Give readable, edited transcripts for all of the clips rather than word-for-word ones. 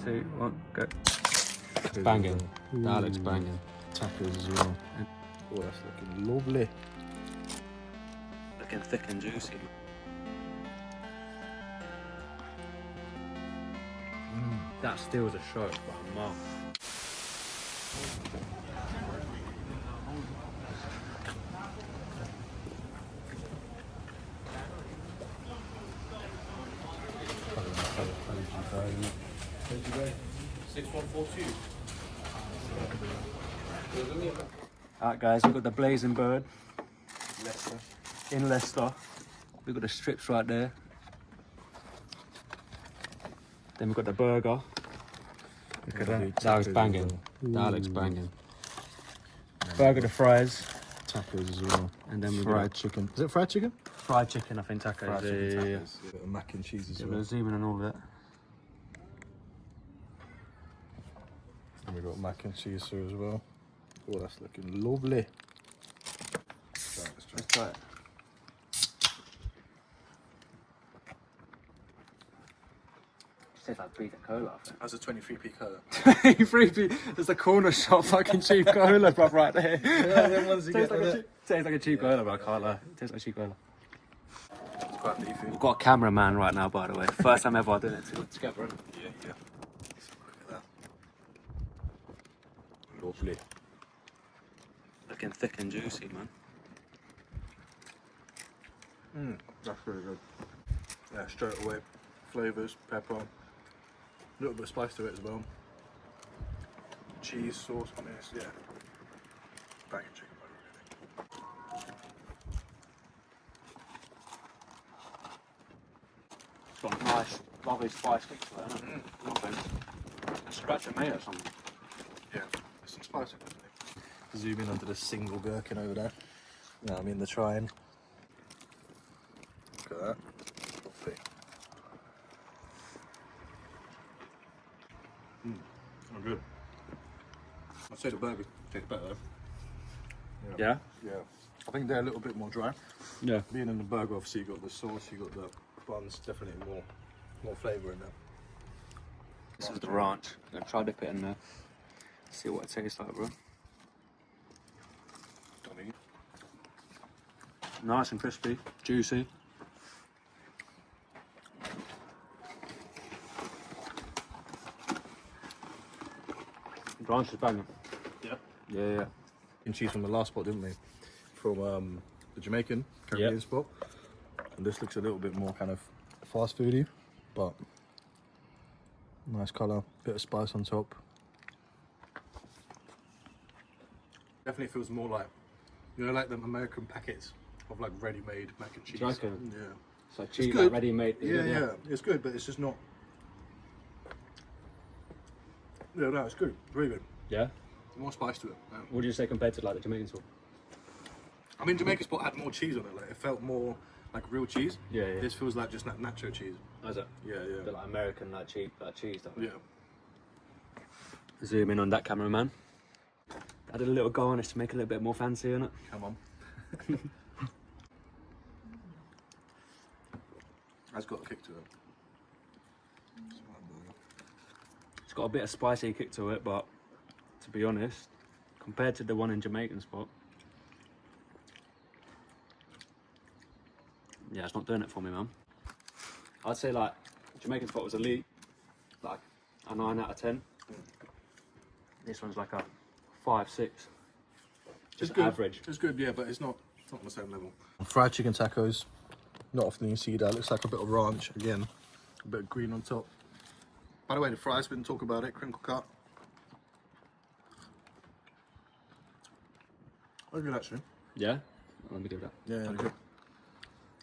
2, 1, go. It's banging. That looks banging. Tacos as well. Oh, that's looking lovely. Looking thick and juicy. That steals a shot by a mile. Alright guys, we've got the blazing bird. Leicester. In Leicester. We've got the strips right there. Then we've got the burger. Look at that. That looks banging. That looks banging. Burger, the fries. Tacos as well. And then we've fried got chicken. Is it fried chicken? fried chicken, I think, tacos. Fried chicken Yeah. tacos. A bit of mac and cheese as Yeah, well. we'll zoom in on all of that. And we've got mac and cheese here as well. Oh, that's looking lovely. Let's try it. Tastes like Vita Cola, I think. That's a 23p cola. 3p. There's a corner shop fucking cheap cola, bruv, right there. Yeah, them ones you Tastes get like, like tastes like a cheap cola, bro. I can't lie. Tastes like cheap cola. It's quite leafy. We've got a cameraman right now, by the way. First time ever doing it together. Yeah, yeah. Look at that. Lovely. Looking thick and juicy, man. That's really good. Yeah, straight away. Flavours, pepper. A little bit of spice to it as well. Cheese, sauce, I mean, it's, yeah. Banging chicken burger, really. It's got a nice, lovely spice kick to it, hasn't it? Nothing. A scratch of mayo or something. Yeah, there's some spice in it. Zoom in onto the single gherkin over there. Now I'm in the trying. Look at that. Lovely. Oh, good. I'd say the burger tastes better though. Yeah? Yeah. I think they're a little bit more dry. Yeah. Being in the burger, obviously you got the sauce, you got the buns, definitely more flavour in there. This is the ranch. I'm gonna try dip it in there. See what it tastes like, bro. Don't eat. Nice and crispy, juicy. The ranch is banging. Yeah. Yeah. And cheese from the last spot, didn't we? From the Jamaican Caribbean Yep. spot. And this looks a little bit more kind of fast foody, but nice colour, bit of spice on top. Definitely feels more like, you know, like them American packets of like ready-made mac and cheese. Do you reckon? Yeah. So cheese good. like ready made. Yeah, it's good, but it's just not. Yeah, no, it's good, very good. Yeah? More spice to it. Yeah. What do you say compared to like the Jamaican spot? I mean, Jamaican spot had more cheese on it. Like it felt more like real cheese. Yeah, yeah. This feels like just nacho cheese. Is it? Yeah, A bit yeah, like American, like cheap, like cheese stuff. yeah. Zoom in on that cameraman. Added a little garnish to make it a little bit more fancy, innit? Come on. That's got a kick to it. It's got a bit of spicy kick to it, but to be honest, compared to the one in Jamaican spot, yeah, it's not doing it for me, man. I'd say like Jamaican spot was elite, like a 9 out of 10. This one's like a 5, 6. Just good. average. It's good, yeah, but it's not on the same level. Fried chicken tacos. Not often you see that. Looks like a bit of ranch again. A bit of green on top. By the way, the fries, we didn't talk about it. Crinkle cut. They're good actually. Yeah? Let me give that. Yeah, they're good.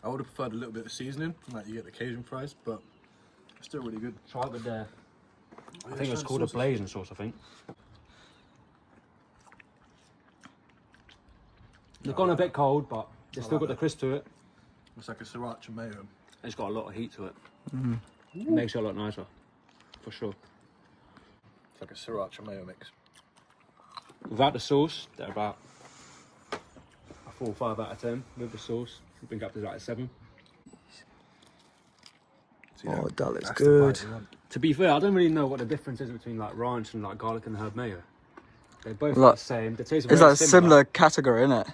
I would have preferred a little bit of seasoning, like you get the Cajun fries, but it's still really good. Try it with the, Oh, I think it's called a blazing sauce, I think. They've gone a bit cold, but they've still got the crisp to it. It's like a sriracha mayo. It's got a lot of heat to it. It makes it a lot nicer, for sure. It's like a sriracha mayo mix. Without the sauce, they're about a 4 or 5 out of 10. With the sauce, I think up to like a 7. See Oh, that looks that's the good. bite you want. To be fair, I don't really know what the difference is between like ranch and like garlic and herb mayo. They're both Like, the same. The taste It's very like a similar category, isn't it?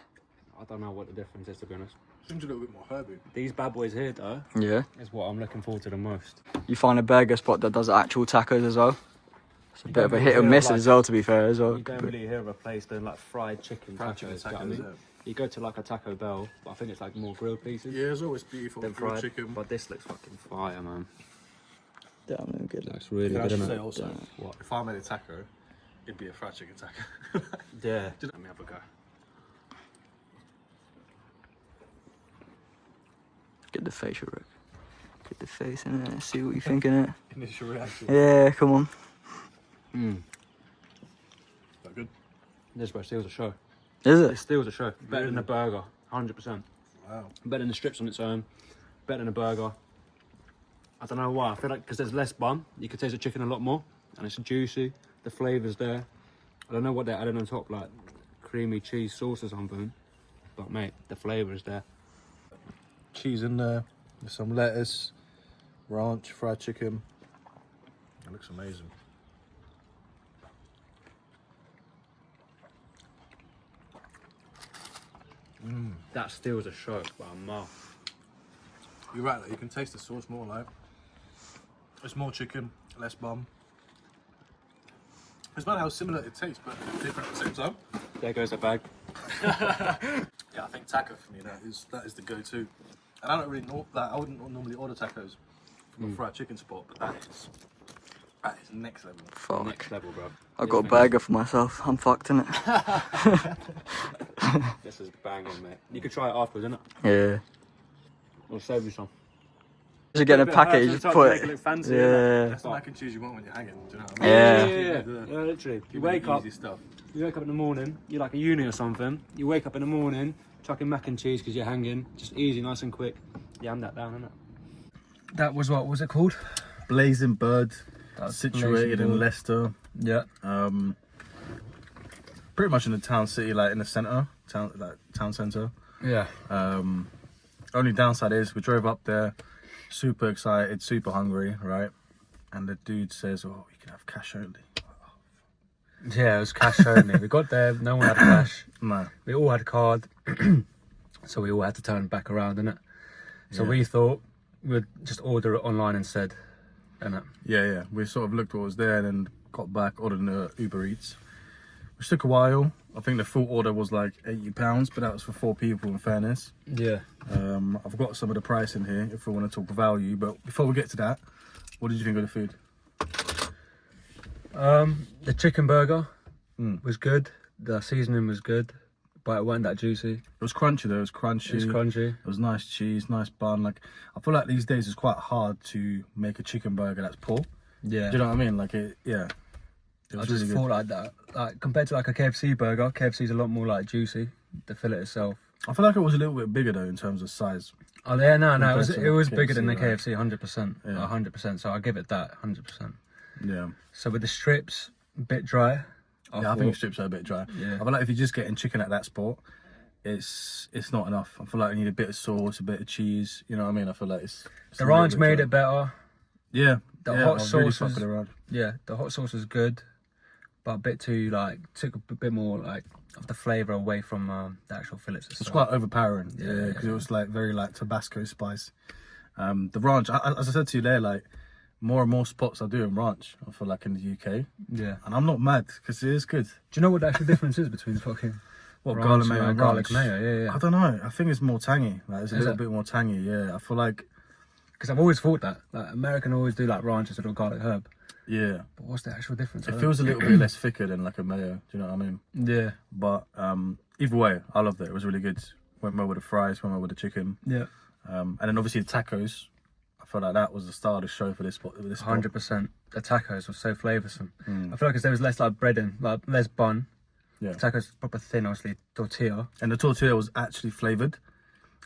I don't know what the difference is, to be honest. Seems a little bit more herby. These bad boys here, though, Yeah. is what I'm looking forward to the most. You find a burger spot that does actual tacos as well. It's a You bit don't of a really hit and hear miss of, as well, to be fair, as well. You don't really hear of a place doing like fried chicken Fried tacos. chicken do you know what I tacos, mean? You go to like a Taco Bell, but I think it's like more grilled pieces Yeah, it's always beautiful. than Grilled fried. chicken. But this looks fucking fire, man. Damn, good. Looks really Can I good, just isn't say it? also, What? if I made a taco, it'd be a fried chicken taco. Yeah. Let me have a go. Get the facial look. Get the face in it. See what you think in it. Initial reaction. Yeah, come on. That good? This bro steals a show. Is It it? steals a show. Better than a burger, 100%. Wow. Better than the strips on its own. Better than a burger. I don't know why. I feel like because there's less bun, you could taste the chicken a lot more, and it's juicy. The flavour's there. I don't know what they're adding on top, like creamy cheese sauce or something. But mate, the flavour is there. Cheese in there, with some lettuce, ranch, fried chicken. It looks amazing. That steals a show by a mile. You're right, though, you can taste the sauce more, like. It's more chicken, less bun. It's about how similar it tastes, but different at the same time. There goes the bag. Yeah, I think taco for me, that is the go-to. And I don't really know that. I wouldn't normally order tacos from a fried chicken spot, but that is next level. Fuck. Next level, bro. I got a burger for myself. I'm fucked in it. This is banging, mate. You could try it afterwards, innit? Yeah. We'll save you some. Just get a packet, you just put Make it it. look fancy, Yeah. That's the mac and cheese you want when you're hanging, do you know what I mean? Yeah. Yeah, literally. You Give me wake the up. easy stuff. You wake up in the morning, you're like a uni or something. You wake up in the morning, chucking mac and cheese because you're hanging. Just easy, nice and quick. Yam that down, innit? That was what was it called? Blazing Bird, That's situated Blazing in Bird. Leicester. Yeah. Pretty much in the town city, like in the centre, town centre. Yeah. Only downside is we drove up there, super excited, super hungry, right? And the dude says, "Oh, we can have cash only." Yeah, it was cash only. We got there, no one had cash. No. We all had card. So we all had to turn back around, innit? So Yeah. we thought we'd just order it online instead, innit? Yeah. We sort of looked what was there and then got back, ordered an Uber Eats, which took a while. I think the full order was like £80, but that was for 4 people in fairness. Yeah. I've got some of the price in here if we want to talk value, but before we get to that, what did you think of the food? The chicken burger was good. The seasoning was good, but it wasn't that juicy. It was crunchy though, it was crunchy. It was crunchy. It was nice cheese, nice bun. Like, I feel like these days it's quite hard to make a chicken burger that's poor. Yeah. Do you know what I mean? Like it I was just really thought good. like that. Like compared to like a KFC burger, KFC's a lot more like juicy. The fillet itself. I feel like it was a little bit bigger though in terms of size. Oh yeah, no, it was Compared to bigger than the KFC, KFC, 100%, Yeah. 100%. So I give it that, 100%. Yeah. So with the strips, a bit dry. I think strips are a bit dry. Yeah. I feel like if you're just getting chicken at that spot, it's not enough. I feel like you need a bit of sauce, a bit of cheese. You know what I mean? I feel like it's the a little ranch bit made dry. it better. Yeah. The yeah, hot I really sauce fuck was- with the ranch. Yeah, the hot sauce was good, but a bit too like took a bit more like of the flavour away from the actual fillets. It's quite overpowering. Yeah, Yeah, because it was like very like Tabasco spice. The ranch, as I said to you there, like more and more spots are doing ranch. I feel like in the UK, Yeah. and I'm not mad because it is good. Do you know what the actual difference is between fucking What ranch garlic mayo and and garlic ranch? mayo? Yeah. I don't know. I think it's more tangy. Like it's a Is little it? bit more tangy. Yeah, I feel like Because I've always thought that like American always do like ranch instead of garlic herb. yeah, But what's the actual difference? it feels a little bit less thicker than like a mayo. Do you know what I mean? Yeah. But either way, I loved it. It was really good. Went well with the fries. Went well with the chicken. Yeah. And then obviously the tacos. I feel like that was the star of the show for this spot. 100%. The tacos were so flavoursome. I feel like 'cause there was less like breading, like less bun. Yeah. The tacos proper thin, obviously tortilla. And the tortilla was actually flavoured.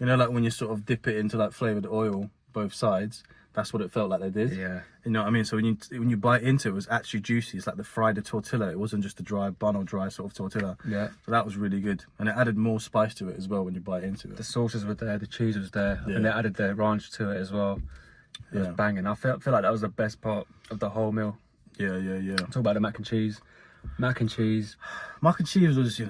You know, like when you sort of dip it into like flavoured oil, both sides. That's what it felt like they did. Yeah. You know what I mean? So when you bite into it, it was actually juicy. It's like the fried tortilla. It wasn't just a dry bun or dry sort of tortilla. Yeah. So that was really good. And it added more spice to it as well when you bite into The it. sauces were there, the cheese was there. I Yeah. think they added the ranch to it as well. It was Yeah. banging. I feel like that was the best part of the whole meal. Yeah. Talk about the mac and cheese. Mac and cheese. Mac and cheese was,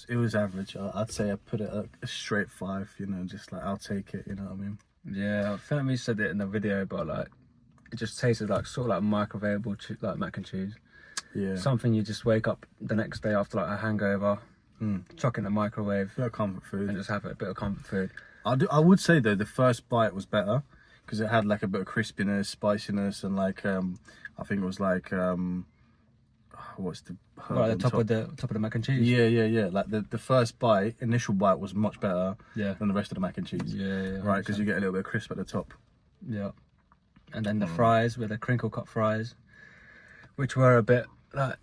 it was average. I'd say I put it a straight 5. Just like I'll take it. You know what I mean? Yeah, I think we said it in the video, but like it just tasted like sort of like microwavable like mac and cheese. Yeah. Something you just wake up the next day after like a hangover, chuck in the microwave, Bit of comfort food. and just have a bit of comfort food. I would say though the first bite was better because it had like a bit of crispiness, spiciness, and like I think it was like what's the herb Right on at the top of the mac and cheese. Yeah. Like the first initial bite was much better Yeah. than the rest of the mac and cheese. Yeah. Right, because you get a little bit of crisp at the top. Yeah. And then the fries were the crinkle cut fries, which were a bit like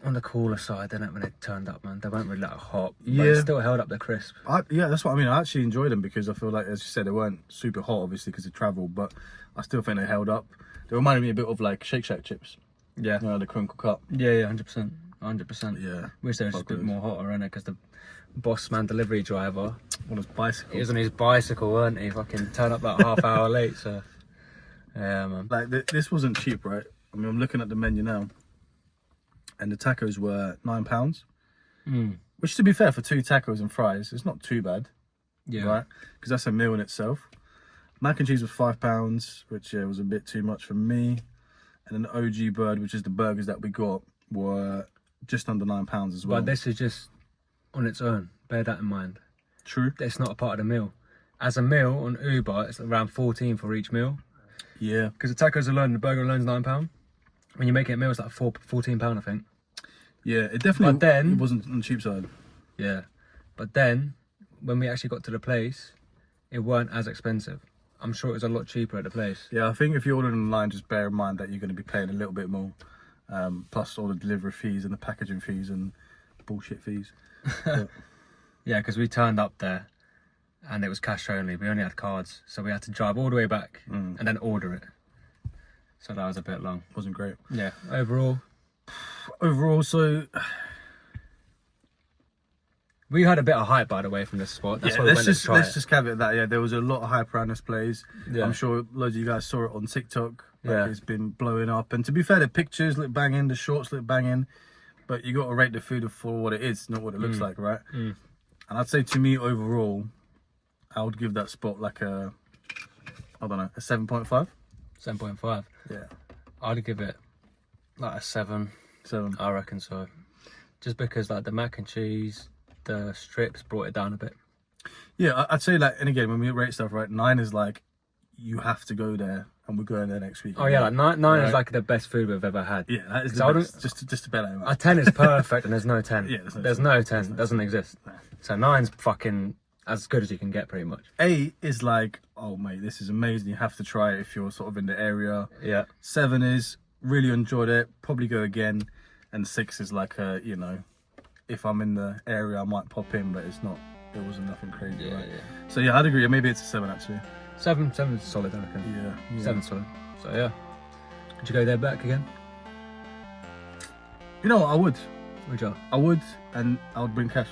on the cooler side, didn't when they turned up, man. They weren't really like hot, but it Yeah. still held up the crisp. Yeah, that's what I mean. I actually enjoyed them because I feel like, as you said, they weren't super hot, obviously, because of travel, but I still think they held up. They reminded me a bit of like Shake Shack chips. Yeah. The crinkle cut. Yeah, 100%. 100%. Yeah. Wish they were just a Fuck bit those. more hotter, innit? Because the boss man delivery driver, On his bicycle. he was on his bicycle, weren't he? Fucking turned up like half hour late, so. Yeah, man. Like, this wasn't cheap, right? I mean, I'm looking at the menu now, and the tacos were £9. Which, to be fair, for 2 tacos and fries, it's not too bad, Yeah. right? Because that's a meal in itself. Mac and cheese was £5, which was a bit too much for me. And then the OG bird, which is the burgers that we got, were just under £9 as well. But this is just on its own. Bear that in mind. True. It's not a part of the meal. As a meal on Uber, it's around 14 for each meal. Yeah. Because the tacos alone, the burger alone is £9. When you make it a meal, it's like £14, I think. Yeah, it definitely But then- it wasn't on the cheap side. Yeah. But then, when we actually got to the place, it weren't as expensive. I'm sure it was a lot cheaper at the place. Yeah, I think if you order online, just bear in mind that you're going to be paying a little bit more. Plus all the delivery fees and the packaging fees and bullshit fees. But, Yeah, because we turned up there and it was cash only. We only had cards. So we had to drive all the way back and then order it. So that was a bit long. wasn't great. Yeah, overall, So we had a bit of hype, by the way, from this spot. That's yeah, why we let's went to try just it. caveat that. Yeah, there was a lot of hype around this place. Yeah. I'm sure loads of you guys saw it on TikTok. Like, Yeah. it's been blowing up. And to be fair, the pictures look banging, the shorts look banging, but you got to rate the food for what it is, not what it looks like, right? And I'd say to me overall, I would give that spot like a 7.5. 7.5. Yeah, I'd give it like a 7. 7. I reckon so. Just because like the mac and cheese, the strips brought it down a bit. Yeah, I'd say like, and again, when we rate stuff, right, 9 is like, you have to go there, and we're going there next week. Oh yeah, like nine Right. is like the best food we've ever had. Yeah, that is So I the don't- best. Just to bear that in A mind. 10 is perfect and there's no 10. Yeah, there's no 10. Doesn't exist. So 9's fucking as good as you can get, pretty much. 8 is like, oh mate, this is amazing. You have to try it if you're sort of in the area. Yeah. 7 is really enjoyed it. Probably go again. And 6 is like a, if I'm in the area, I might pop in, but it's not. It wasn't nothing crazy. Yeah, right? yeah. So yeah, I'd agree. Maybe it's a 7 actually. 7's solid, I reckon. Yeah. 7's solid. So yeah. Would you go there back again? You know what? I would. Would you? I would, and I would bring cash.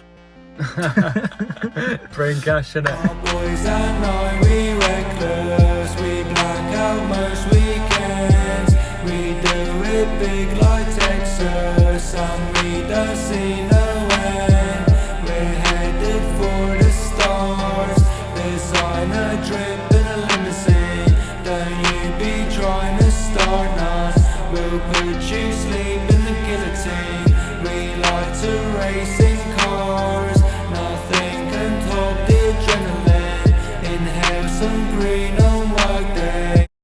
Bring cash in it. Our boys and I, we reckless. We black out most weekends. We do it big like Texas, and we don't see no end. We're headed for the stars. Designer drip in a limousine. Don't you be trying to start us. We'll put you sleep in the guillotine. We like to race in cars. Nothing can top the adrenaline. Inhale some green.